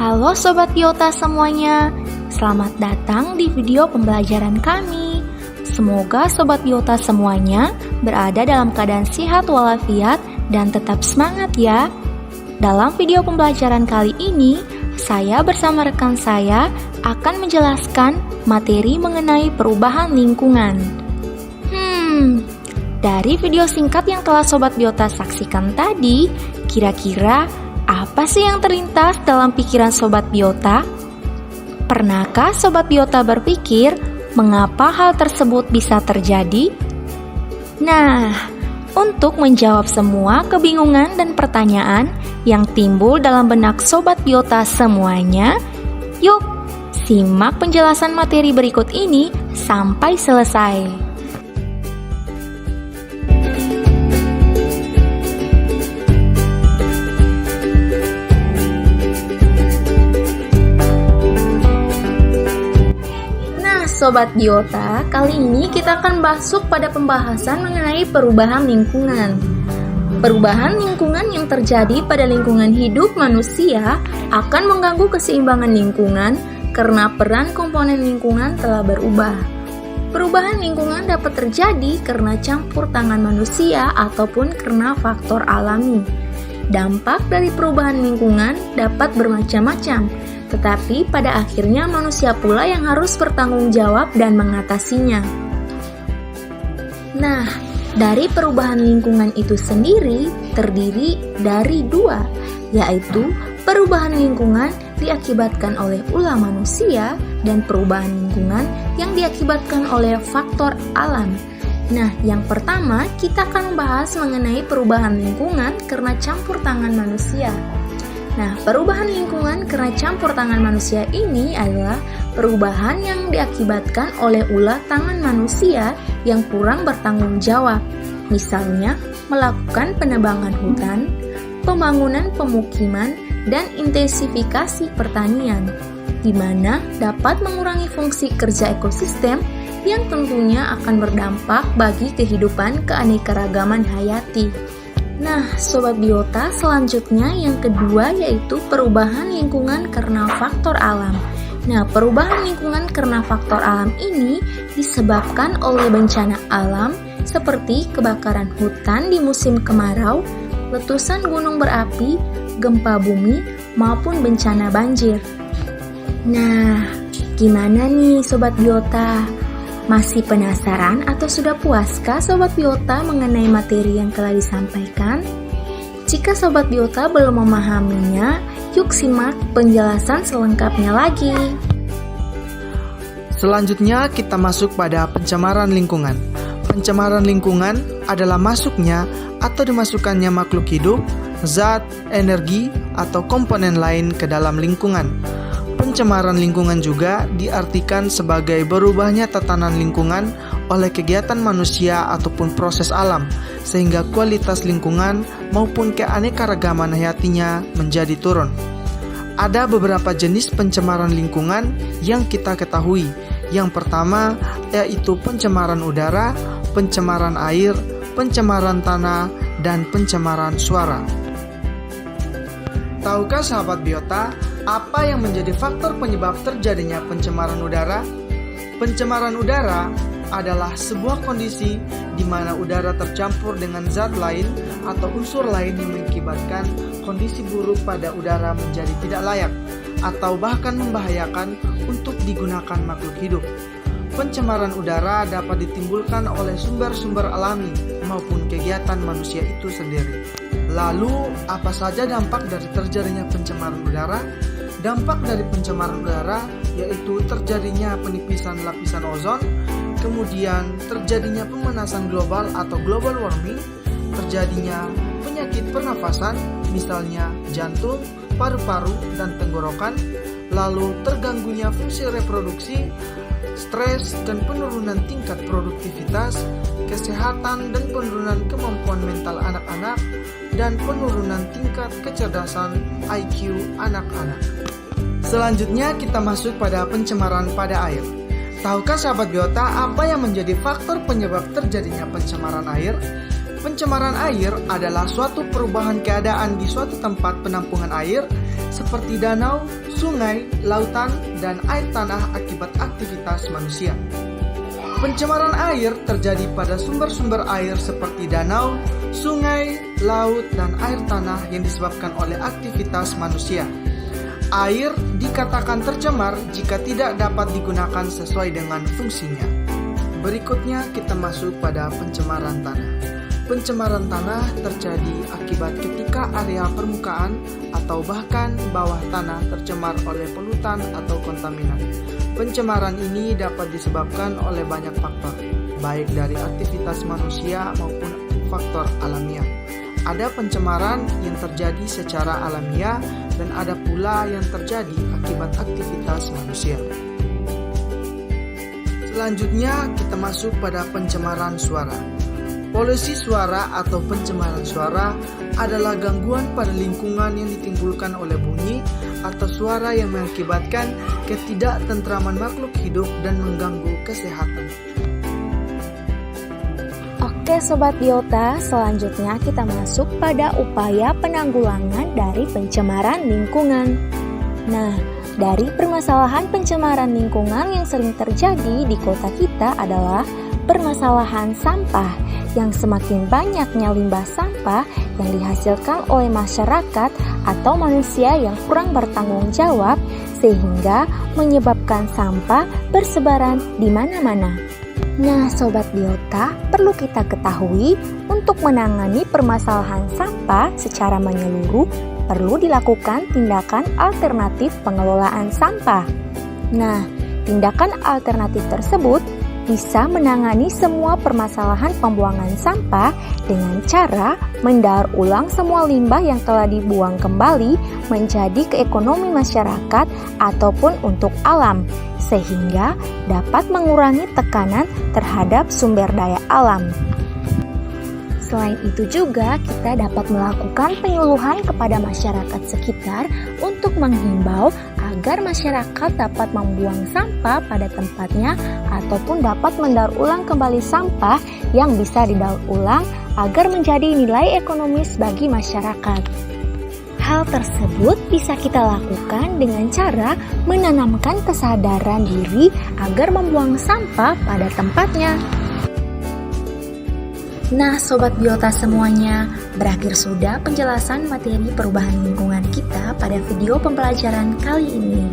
Halo Sobat Biota semuanya, selamat datang di video pembelajaran kami. Semoga Sobat Biota semuanya berada dalam keadaan sehat walafiat dan tetap semangat ya. Dalam video pembelajaran kali ini, saya bersama rekan saya akan menjelaskan materi mengenai perubahan lingkungan. Dari video singkat yang telah Sobat Biota saksikan tadi, kira-kira apa sih yang terlintas dalam pikiran Sobat Biota? Pernahkah Sobat Biota berpikir mengapa hal tersebut bisa terjadi? Nah, untuk menjawab semua kebingungan dan pertanyaan yang timbul dalam benak Sobat Biota semuanya, yuk simak penjelasan materi berikut ini sampai selesai. Sobat Biota, kali ini kita akan masuk pada pembahasan mengenai perubahan lingkungan. Perubahan lingkungan yang terjadi pada lingkungan hidup manusia akan mengganggu keseimbangan lingkungan karena peran komponen lingkungan telah berubah. Perubahan lingkungan dapat terjadi karena campur tangan manusia ataupun karena faktor alami. Dampak dari perubahan lingkungan dapat bermacam-macam, tetapi pada akhirnya manusia pula yang harus bertanggung jawab dan mengatasinya. Nah, dari perubahan lingkungan itu sendiri terdiri dari dua, yaitu perubahan lingkungan diakibatkan oleh ulah manusia dan perubahan lingkungan yang diakibatkan oleh faktor alam. Nah, yang pertama kita akan membahas mengenai perubahan lingkungan karena campur tangan manusia. Nah, perubahan lingkungan karena campur tangan manusia ini adalah perubahan yang diakibatkan oleh ulah tangan manusia yang kurang bertanggung jawab. Misalnya, melakukan penebangan hutan, pembangunan pemukiman, dan intensifikasi pertanian, di mana dapat mengurangi fungsi kerja ekosistem yang tentunya akan berdampak bagi kehidupan keanekaragaman hayati. Nah, Sobat Biota, selanjutnya yang kedua yaitu perubahan lingkungan karena faktor alam. Nah, perubahan lingkungan karena faktor alam ini disebabkan oleh bencana alam seperti kebakaran hutan di musim kemarau, letusan gunung berapi, gempa bumi, maupun bencana banjir. Nah, gimana nih Sobat Biota? Masih penasaran atau sudah puaskah Sobat Biota mengenai materi yang telah disampaikan? Jika Sobat Biota belum memahaminya, yuk simak penjelasan selengkapnya lagi. Selanjutnya kita masuk pada pencemaran lingkungan. Pencemaran lingkungan adalah masuknya atau dimasukkannya makhluk hidup, zat, energi, atau komponen lain ke dalam lingkungan. Pencemaran lingkungan juga diartikan sebagai berubahnya tatanan lingkungan oleh kegiatan manusia ataupun proses alam, sehingga kualitas lingkungan maupun keanekaragaman hayatinya menjadi turun. Ada beberapa jenis pencemaran lingkungan yang kita ketahui. Yang pertama yaitu pencemaran udara, pencemaran air, pencemaran tanah, dan pencemaran suara. Tahukah sahabat Biota, apa yang menjadi faktor penyebab terjadinya pencemaran udara? Pencemaran udara adalah sebuah kondisi di mana udara tercampur dengan zat lain atau unsur lain yang mengakibatkan kondisi buruk pada udara menjadi tidak layak atau bahkan membahayakan untuk digunakan makhluk hidup. Pencemaran udara dapat ditimbulkan oleh sumber-sumber alami maupun kegiatan manusia itu sendiri. Lalu, apa saja dampak dari terjadinya pencemaran udara? Dampak dari pencemaran udara yaitu terjadinya penipisan lapisan ozon, kemudian terjadinya pemanasan global atau global warming, terjadinya penyakit pernafasan, misalnya jantung, paru-paru, dan tenggorokan, lalu terganggunya fungsi reproduksi, stres dan penurunan tingkat produktivitas, kesehatan dan penurunan kemampuan mental anak-anak, dan penurunan tingkat kecerdasan IQ anak-anak. Selanjutnya kita masuk pada pencemaran pada air. Tahukah sahabat Biota apa yang menjadi faktor penyebab terjadinya pencemaran air? Pencemaran air adalah suatu perubahan keadaan di suatu tempat penampungan air seperti danau, sungai, lautan, dan air tanah akibat aktivitas manusia. Pencemaran air terjadi pada sumber-sumber air seperti danau, sungai, laut, dan air tanah yang disebabkan oleh aktivitas manusia. Air dikatakan tercemar jika tidak dapat digunakan sesuai dengan fungsinya. Berikutnya kita masuk pada pencemaran tanah. Pencemaran tanah terjadi akibat ketika area permukaan atau bahkan bawah tanah tercemar oleh polutan atau kontaminan. Pencemaran ini dapat disebabkan oleh banyak faktor, baik dari aktivitas manusia maupun faktor alamiah. Ada pencemaran yang terjadi secara alamiah dan ada pula yang terjadi akibat aktivitas manusia. Selanjutnya kita masuk pada pencemaran suara. Polusi suara atau pencemaran suara adalah gangguan pada lingkungan yang ditimbulkan oleh bunyi atau suara yang mengakibatkan ketidaktentraman makhluk hidup dan mengganggu kesehatan. Oke Sobat Biota, selanjutnya kita masuk pada upaya penanggulangan dari pencemaran lingkungan. Nah, dari permasalahan pencemaran lingkungan yang sering terjadi di kota kita adalah permasalahan sampah, yang semakin banyaknya limbah sampah yang dihasilkan oleh masyarakat atau manusia yang kurang bertanggung jawab sehingga menyebabkan sampah bersebaran di mana-mana. Nah, Sobat Biota, perlu kita ketahui untuk menangani permasalahan sampah secara menyeluruh perlu dilakukan tindakan alternatif pengelolaan sampah. Nah, tindakan alternatif tersebut bisa menangani semua permasalahan pembuangan sampah dengan cara mendaur ulang semua limbah yang telah dibuang kembali menjadi ke ekonomi masyarakat ataupun untuk alam, sehingga dapat mengurangi tekanan terhadap sumber daya alam. Selain itu juga kita dapat melakukan penyuluhan kepada masyarakat sekitar untuk menghimbau agar masyarakat dapat membuang sampah pada tempatnya ataupun dapat mendaur ulang kembali sampah yang bisa didaur ulang agar menjadi nilai ekonomis bagi masyarakat. Hal tersebut bisa kita lakukan dengan cara menanamkan kesadaran diri agar membuang sampah pada tempatnya. Nah, Sobat Biota semuanya, berakhir sudah penjelasan materi perubahan lingkungan kita pada video pembelajaran kali ini.